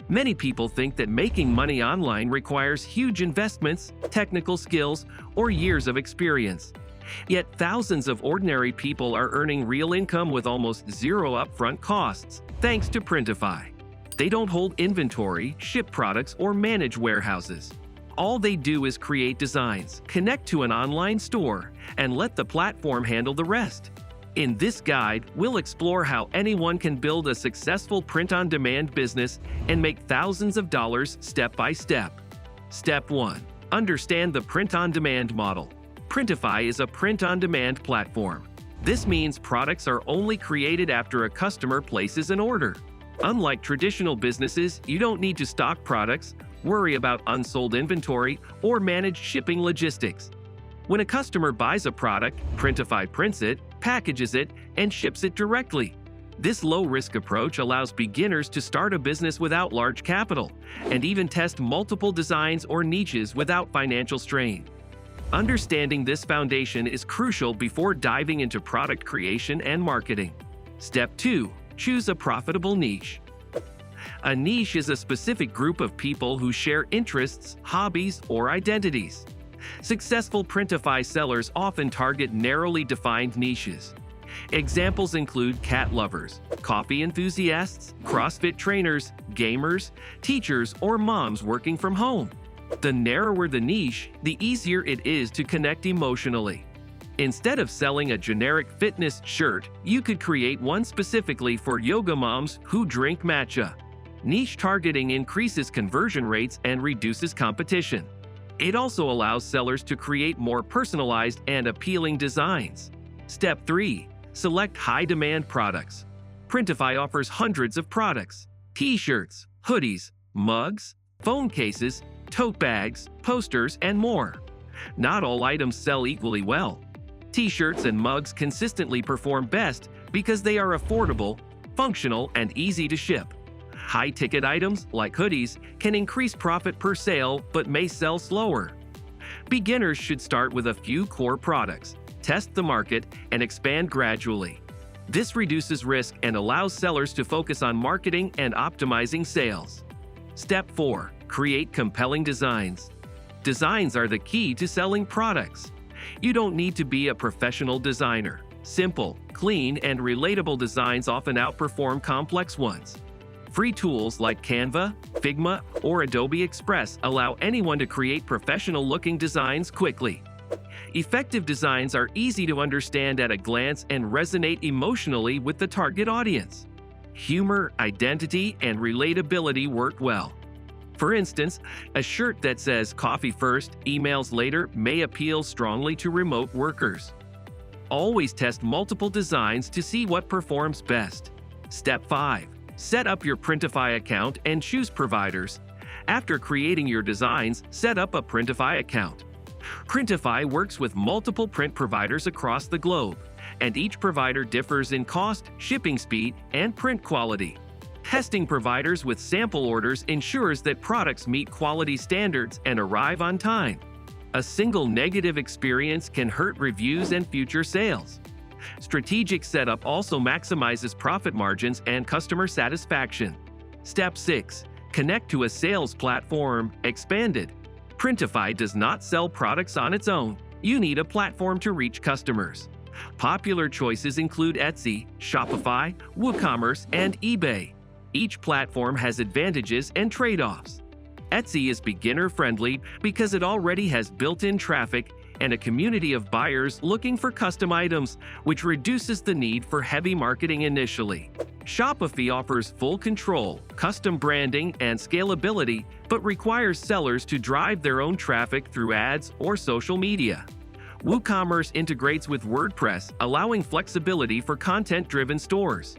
Many people think that making money online requires huge investments, technical skills, or years of experience. Yet thousands of ordinary people are earning real income with almost zero upfront costs, thanks to Printify. They don't hold inventory, ship products, or manage warehouses. All they do is create designs, connect to an online store, and let the platform handle the rest. In this guide, we'll explore how anyone can build a successful print-on-demand business and make thousands of dollars step by step. Step 1. Understand the print-on-demand model. Printify is a print-on-demand platform. This means products are only created after a customer places an order. Unlike traditional businesses, you don't need to stock products, worry about unsold inventory, or manage shipping logistics. When a customer buys a product, Printify prints it, packages it, and ships it directly. This low-risk approach allows beginners to start a business without large capital, and even test multiple designs or niches without financial strain. Understanding this foundation is crucial before diving into product creation and marketing. Step 2. Choose a profitable niche. A niche is a specific group of people who share interests, hobbies, or identities. Successful Printify sellers often target narrowly defined niches. Examples include cat lovers, coffee enthusiasts, CrossFit trainers, gamers, teachers, or moms working from home. The narrower the niche, the easier it is to connect emotionally. Instead of selling a generic fitness shirt, you could create one specifically for yoga moms who drink matcha. Niche targeting increases conversion rates and reduces competition. It also allows sellers to create more personalized and appealing designs. Step 3. Select high-demand products. Printify offers hundreds of products: t-shirts, hoodies, mugs, phone cases, tote bags, posters, and more. Not all items sell equally well. T-shirts and mugs consistently perform best because they are affordable, functional, and easy to ship. High-ticket items, like hoodies, can increase profit per sale but may sell slower. Beginners should start with a few core products, test the market, and expand gradually. This reduces risk and allows sellers to focus on marketing and optimizing sales. Step 4. Create compelling designs. Designs are the key to selling products. You don't need to be a professional designer. Simple, clean, and relatable designs often outperform complex ones. Free tools like Canva, Figma, or Adobe Express allow anyone to create professional-looking designs quickly. Effective designs are easy to understand at a glance and resonate emotionally with the target audience. Humor, identity, and relatability work well. For instance, a shirt that says "Coffee first, emails later" may appeal strongly to remote workers. Always test multiple designs to see what performs best. Step 5. Set up your Printify account and choose providers. After creating your designs, set up a Printify account. Printify works with multiple print providers across the globe, and each provider differs in cost, shipping speed, and print quality. Testing providers with sample orders ensures that products meet quality standards and arrive on time. A single negative experience can hurt reviews and future sales. Strategic setup also maximizes profit margins and customer satisfaction. Step 6. Connect to a sales platform. Expanded. Printify does not sell products on its own. You need a platform to reach customers. Popular choices include Etsy, Shopify, WooCommerce, and eBay. Each platform has advantages and trade-offs. Etsy is beginner-friendly because it already has built-in traffic and a community of buyers looking for custom items, which reduces the need for heavy marketing initially. Shopify offers full control, custom branding, and scalability, but requires sellers to drive their own traffic through ads or social media. WooCommerce integrates with WordPress, allowing flexibility for content-driven stores.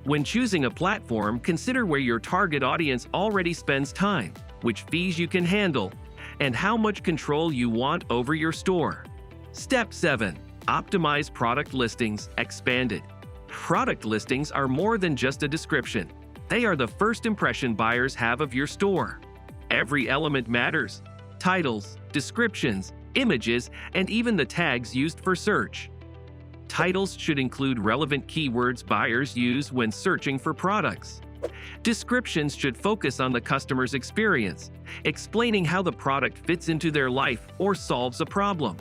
When choosing a platform, consider where your target audience already spends time, which fees you can handle, and how much control you want over your store. Step 7. Optimize product listings. Expanded. Product listings are more than just a description. They are the first impression buyers have of your store. Every element matters: titles, descriptions, images, and even the tags used for search. Titles should include relevant keywords buyers use when searching for products. Descriptions should focus on the customer's experience, explaining how the product fits into their life or solves a problem.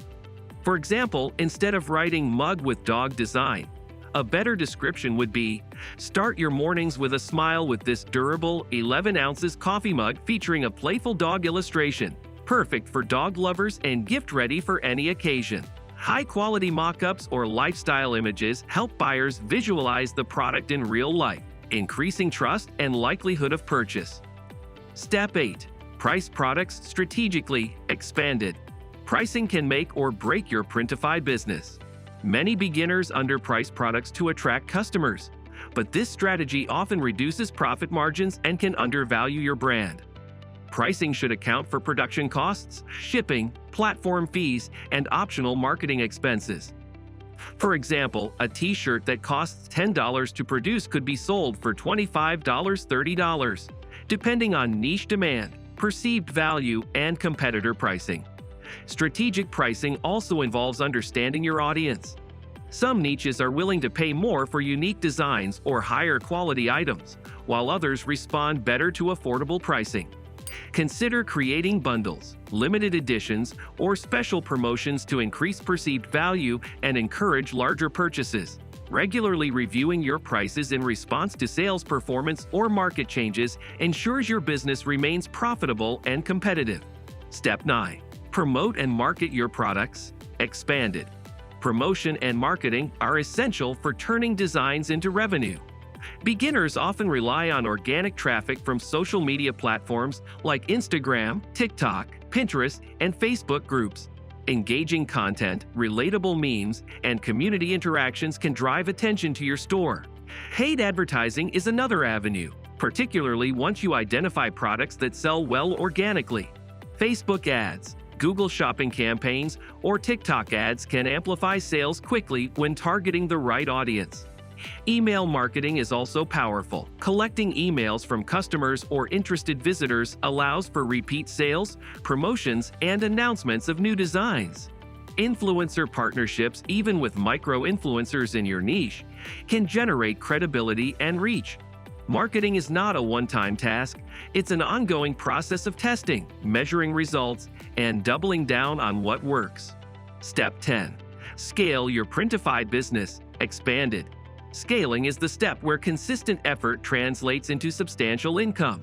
For example, instead of writing "mug with dog design," a better description would be, "Start your mornings with a smile with this durable 11 ounces coffee mug featuring a playful dog illustration, perfect for dog lovers and gift-ready for any occasion." High-quality mock-ups or lifestyle images help buyers visualize the product in real life, increasing trust and likelihood of purchase. Step 8. Price products strategically expanded. Pricing can make or break your Printify business. Many beginners underprice products to attract customers, but this strategy often reduces profit margins and can undervalue your brand. Pricing should account for production costs, shipping, platform fees, and optional marketing expenses. For example, a t-shirt that costs $10 to produce could be sold for $25, $30, depending on niche demand, perceived value, and competitor pricing. Strategic pricing also involves understanding your audience. Some niches are willing to pay more for unique designs or higher quality items, while others respond better to affordable pricing. Consider creating bundles, limited editions, or special promotions to increase perceived value and encourage larger purchases. Regularly reviewing your prices in response to sales performance or market changes ensures your business remains profitable and competitive. Step 9. Promote and market your products expanded. Promotion and marketing are essential for turning designs into revenue. Beginners often rely on organic traffic from social media platforms like Instagram, TikTok, Pinterest, and Facebook groups. Engaging content, relatable memes, and community interactions can drive attention to your store. Paid advertising is another avenue, particularly once you identify products that sell well organically. Facebook ads, Google Shopping campaigns, or TikTok ads can amplify sales quickly when targeting the right audience. Email marketing is also powerful. Collecting emails from customers or interested visitors allows for repeat sales, promotions, and announcements of new designs. Influencer partnerships, even with micro-influencers in your niche, can generate credibility and reach. Marketing is not a one-time task. It's an ongoing process of testing, measuring results, and doubling down on what works. Step 10. Scale your Printify business expanded. Scaling is the step where consistent effort translates into substantial income.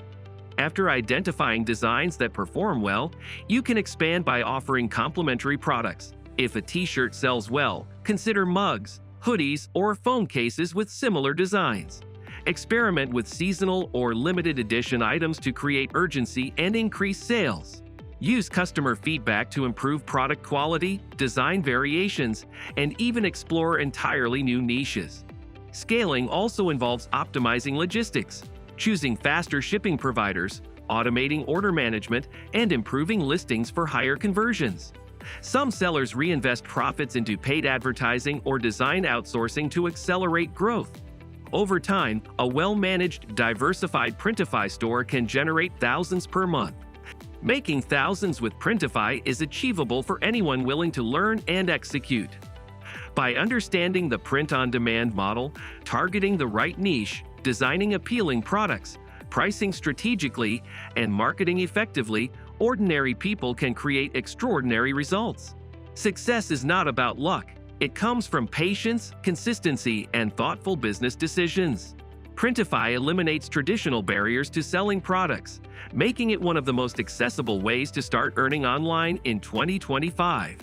After identifying designs that perform well, you can expand by offering complementary products. If a t-shirt sells well, consider mugs, hoodies, or phone cases with similar designs. Experiment with seasonal or limited edition items to create urgency and increase sales. Use customer feedback to improve product quality, design variations, and even explore entirely new niches. Scaling also involves optimizing logistics, choosing faster shipping providers, automating order management, and improving listings for higher conversions. Some sellers reinvest profits into paid advertising or design outsourcing to accelerate growth. Over time, a well-managed, diversified Printify store can generate thousands per month. Making thousands with Printify is achievable for anyone willing to learn and execute. By understanding the print-on-demand model, targeting the right niche, designing appealing products, pricing strategically, and marketing effectively, ordinary people can create extraordinary results. Success is not about luck. It comes from patience, consistency, and thoughtful business decisions. Printify eliminates traditional barriers to selling products, making it one of the most accessible ways to start earning online in 2025.